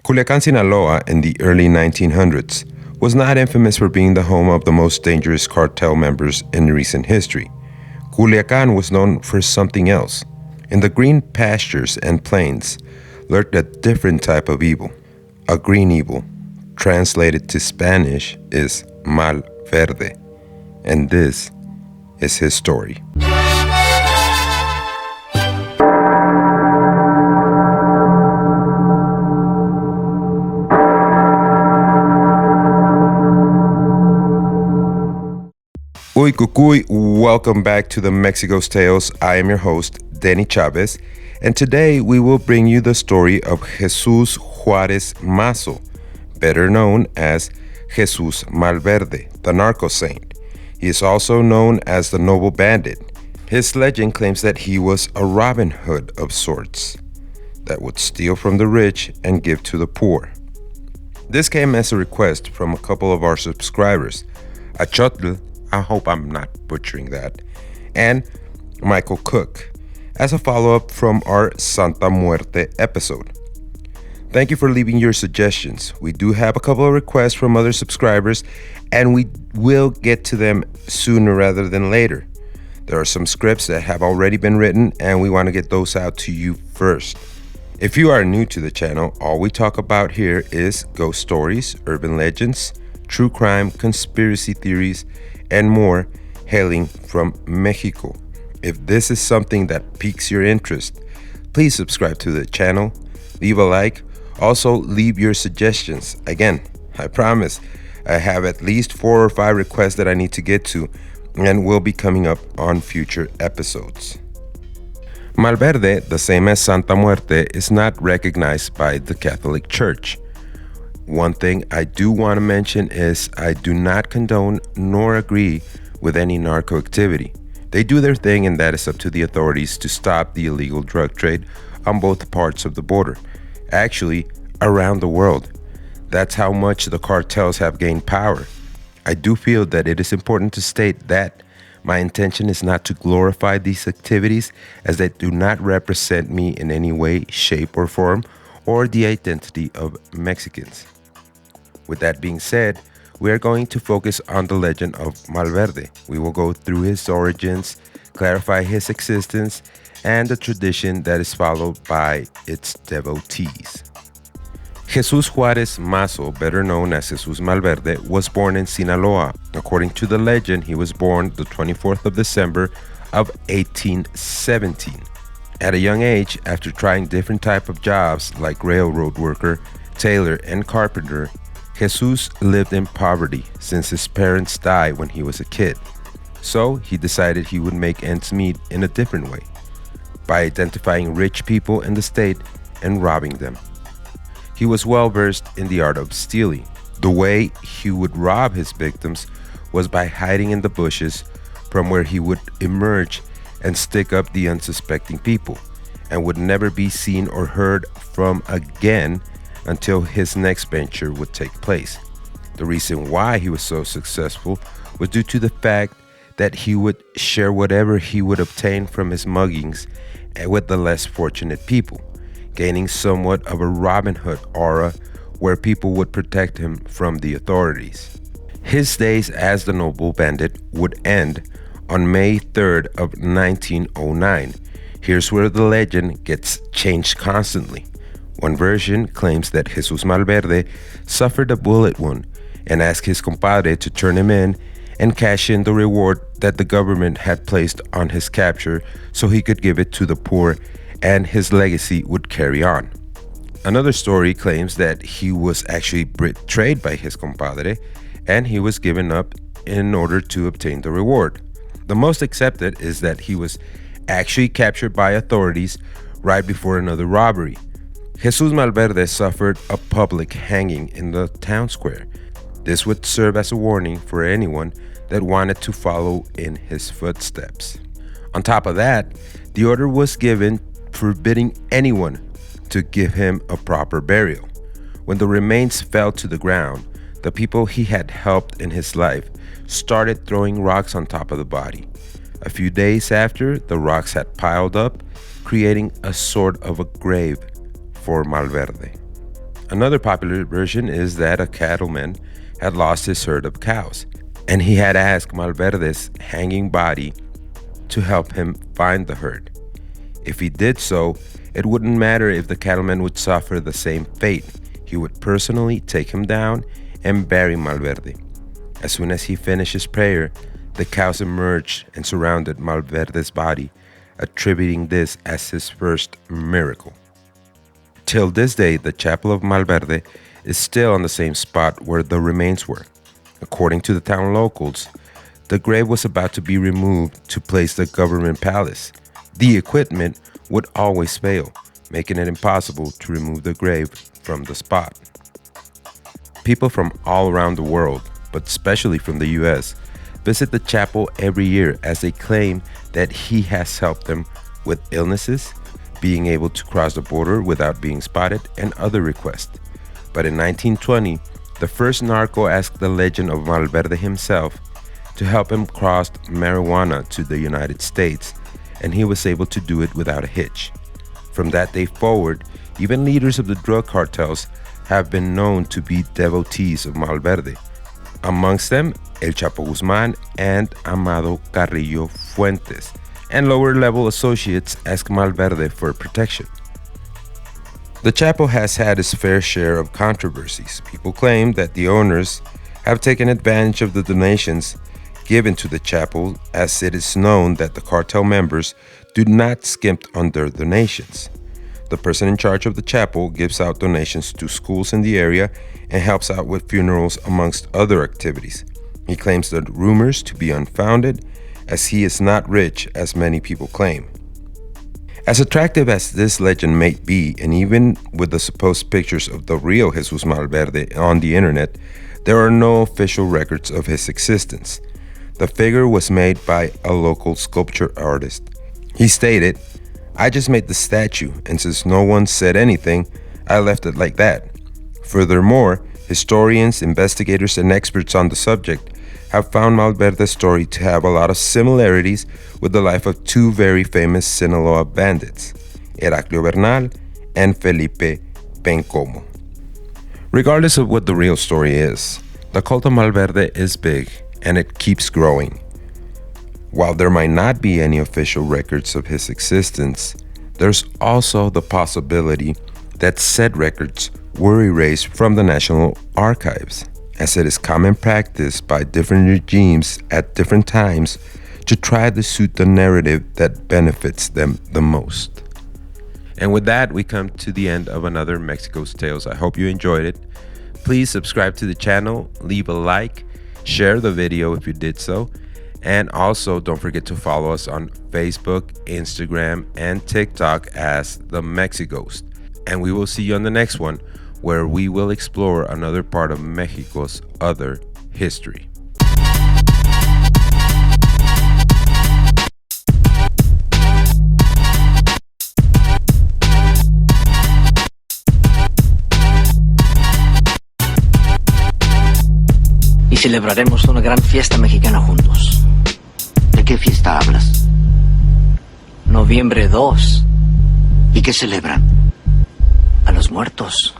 Culiacan, Sinaloa in the early 1900s was not infamous for being the home of the most dangerous cartel members in recent history. Culiacan was known for something else. In the green pastures and plains lurked a different type of evil, a green evil. Translated to Spanish is Malverde, and this is his story. Uy cucuy, welcome back to the Mexighost Tales. I am your host, Danny Chavez, and today we will bring you the story of Jesús Juárez Mazo, better known as Jesús Malverde, the narco saint. He is also known as the Noble Bandit. His legend claims that he was a Robin Hood of sorts that would steal from the rich and give to the poor. This came as a request from a couple of our subscribers, Achotl, I hope I'm not butchering that, and Michael Cook, as a follow-up from our Santa Muerte episode. Thank you for leaving your suggestions. We do have a couple of requests from other subscribers, and we will get to them sooner rather than later. There are some scripts that have already been written, and we want to get those out to you first. If you are new to the channel, all we talk about here is ghost stories, urban legends, true crime, conspiracy theories, and more, hailing from Mexico. If this is something that piques your interest, please subscribe to the channel, leave a like, also leave your suggestions. Again, I promise I have at least 4 or 5 requests that I need to get to and will be coming up on future episodes. Malverde, the same as Santa Muerte, is not recognized by the Catholic Church. One thing I do want to mention is I do not condone nor agree with any narco activity. They do their thing, and that is up to the authorities to stop the illegal drug trade on both parts of the border. Actually, around the world. That's how much the cartels have gained power. I do feel that it is important to state that my intention is not to glorify these activities, as they do not represent me in any way, shape, or form, or the identity of Mexicans. With that being said, we are going to focus on the legend of Malverde. We will go through his origins, clarify his existence, and the tradition that is followed by its devotees. Jesús Juárez Mazo, better known as Jesús Malverde, was born in Sinaloa. According to the legend, he was born the 24th of December of 1817. At a young age, after trying different types of jobs like railroad worker, tailor, and carpenter, Jesus lived in poverty since his parents died when he was a kid. So he decided he would make ends meet in a different way, by identifying rich people in the state and robbing them. He was well versed in the art of stealing. The way he would rob his victims was by hiding in the bushes, from where he would emerge and stick up the unsuspecting people, and would never be seen or heard from again until his next venture would take place. The reason why he was so successful was due to the fact that he would share whatever he would obtain from his muggings with the less fortunate people, gaining somewhat of a Robin Hood aura where people would protect him from the authorities. His days as the Noble Bandit would end on May 3rd of 1909. Here's where the legend gets changed constantly. One version claims that Jesús Malverde suffered a bullet wound and asked his compadre to turn him in and cash in the reward that the government had placed on his capture so he could give it to the poor and his legacy would carry on. Another story claims that he was actually betrayed by his compadre and he was given up in order to obtain the reward. The most accepted is that he was actually captured by authorities right before another robbery. Jesús Malverde suffered a public hanging in the town square. This would serve as a warning for anyone that wanted to follow in his footsteps. On top of that, the order was given forbidding anyone to give him a proper burial. When the remains fell to the ground, the people he had helped in his life started throwing rocks on top of the body. A few days after, the rocks had piled up, creating a sort of a grave for Malverde. Another popular version is that a cattleman had lost his herd of cows, and he had asked Malverde's hanging body to help him find the herd. If he did so, it wouldn't matter if the cattleman would suffer the same fate. He would personally take him down and bury Malverde. As soon as he finished his prayer, the cows emerged and surrounded Malverde's body, attributing this as his first miracle. Till this day, the chapel of Malverde is still on the same spot where the remains were. According to the town locals, the grave was about to be removed to place the government palace. The equipment would always fail, making it impossible to remove the grave from the spot. People from all around the world, but especially from the US, visit the chapel every year as they claim that he has helped them with illnesses, being able to cross the border without being spotted, and other requests. But in 1920, the first narco asked the legend of Malverde himself to help him cross marijuana to the United States, and he was able to do it without a hitch. From that day forward, even leaders of the drug cartels have been known to be devotees of Malverde. Amongst them, El Chapo Guzman and Amado Carrillo Fuentes, and lower-level associates ask Malverde for protection. The chapel has had its fair share of controversies. People claim that the owners have taken advantage of the donations given to the chapel, as it is known that the cartel members do not skimp on their donations. The person in charge of the chapel gives out donations to schools in the area and helps out with funerals amongst other activities. He claims the rumors to be unfounded, as he is not rich as many people claim. As attractive as this legend may be, and even with the supposed pictures of the real Jesús Malverde on the internet, there are no official records of his existence. The figure was made by a local sculpture artist. He stated, "I just made the statue, and since no one said anything, I left it like that." Furthermore, historians, investigators, and experts on the subject have found Malverde's story to have a lot of similarities with the life of two very famous Sinaloa bandits, Heraclio Bernal and Felipe Pencomo. Regardless of what the real story is, the cult of Malverde is big and it keeps growing. While there might not be any official records of his existence, there's also the possibility that said records were erased from the National Archives, as it is common practice by different regimes at different times to try to suit the narrative that benefits them the most. And with that, we come to the end of another Mexighost Tales. I hope you enjoyed it. Please subscribe to the channel, leave a like, share the video if you did so, and also don't forget to follow us on Facebook, Instagram, and TikTok as The Mexighost. And we will see you on the next one, where we will explore another part of Mexico's other history. Y celebraremos una gran fiesta mexicana juntos. ¿De qué fiesta hablas? Noviembre 2. ¿Y qué celebran? A los muertos.